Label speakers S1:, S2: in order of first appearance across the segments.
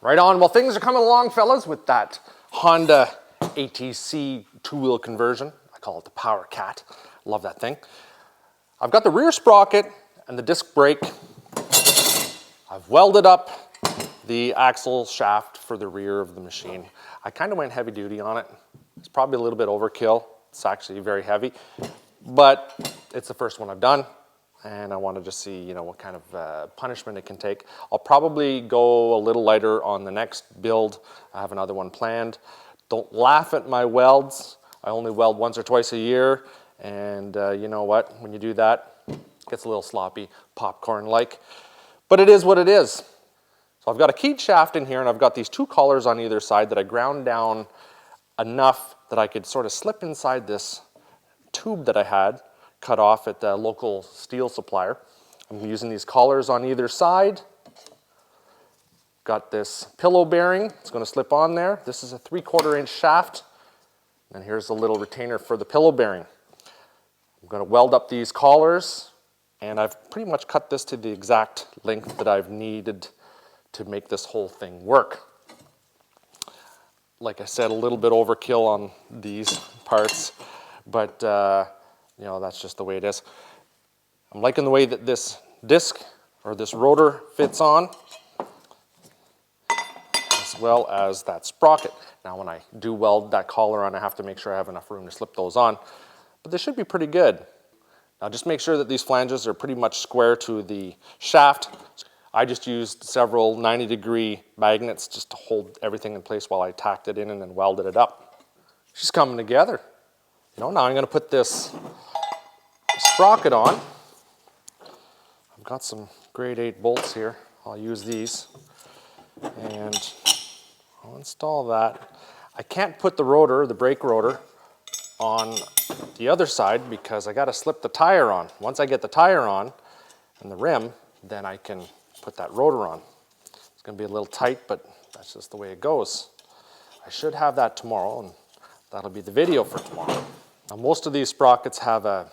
S1: Right on. Well, things are coming along, fellas, with that Honda ATC two-wheel conversion. I call it the PowerCat. Love that thing. I've got the rear sprocket and the disc brake. I've welded up the axle shaft for the rear of the machine. I kind of went heavy duty on it. It's probably a little bit overkill. It's actually very heavy, but it's the first one I've done. And I want to just see, you know, what kind of punishment it can take. I'll probably go a little lighter on the next build. I have another one planned. Don't laugh at my welds. I only weld once or twice a year. And you know what? When you do that, it gets a little sloppy, popcorn-like. But it is what it is. So I've got a keyed shaft in here, and I've got these two collars on either side that I ground down enough that I could sort of slip inside this tube that I had cut off at the local steel supplier. I'm using these collars on either side. Got this pillow bearing. It's going to slip on there. This is a 3/4 inch shaft. And here's a little retainer for the pillow bearing. I'm going to weld up these collars, and I've pretty much cut this to the exact length that I've needed to make this whole thing work. Like I said, a little bit overkill on these parts, but you know, that's just the way it is. I'm liking the way that this disc or this rotor fits on, as well as that sprocket. Now when I do weld that collar on, I have to make sure I have enough room to slip those on, but they should be pretty good. Now just make sure that these flanges are pretty much square to the shaft. I just used several 90-degree magnets just to hold everything in place while I tacked it in and then welded it up. She's coming together. You know, now I'm going to put this sprocket on. I've got some grade 8 bolts here. I'll use these and I'll install that. I can't put the rotor, the brake rotor, on the other side because I got to slip the tire on. Once I get the tire on and the rim, then I can put that rotor on. It's going to be a little tight, but that's just the way it goes. I should have that tomorrow, and that'll be the video for tomorrow. Now, most of these sprockets have a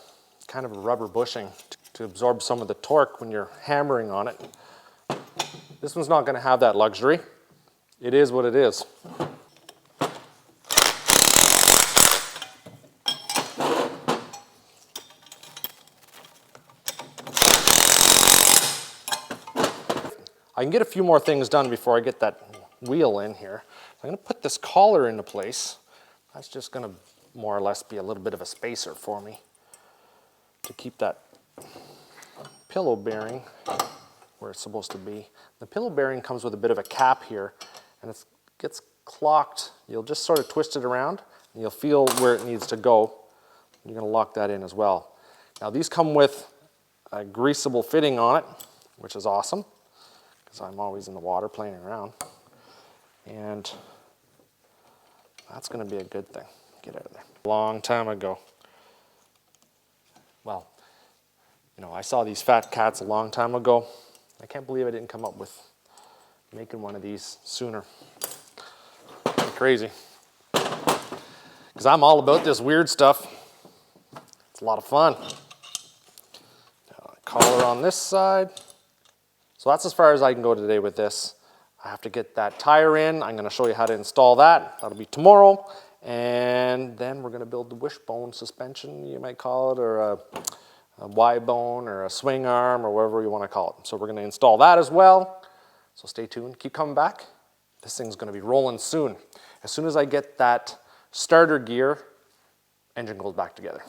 S1: kind of a rubber bushing to absorb some of the torque when you're hammering on it. This one's not going to have that luxury. It is what it is. I can get a few more things done before I get that wheel in here. I'm going to put this collar into place. That's just going to more or less be a little bit of a spacer for me to keep that pillow bearing where it's supposed to be. The pillow bearing comes with a bit of a cap here, and it gets clocked. You'll just sort of twist it around, and you'll feel where it needs to go. You're going to lock that in as well. Now these come with a greasable fitting on it, which is awesome, because I'm always in the water playing around. And that's going to be a good thing. Get out of there. A long time ago. Well, you know, I saw these fat cats a long time ago. I can't believe I didn't come up with making one of these sooner. Pretty crazy. Because I'm all about this weird stuff. It's a lot of fun. Collar on this side. So that's as far as I can go today with this. I have to get that tire in. I'm going to show you how to install that. That'll be tomorrow. And then we're going to build the wishbone suspension, you might call it, or a Y-bone, or a swing arm, or whatever you want to call it. So we're going to install that as well. So stay tuned. Keep coming back. This thing's going to be rolling soon. As soon as I get that starter gear, engine goes back together.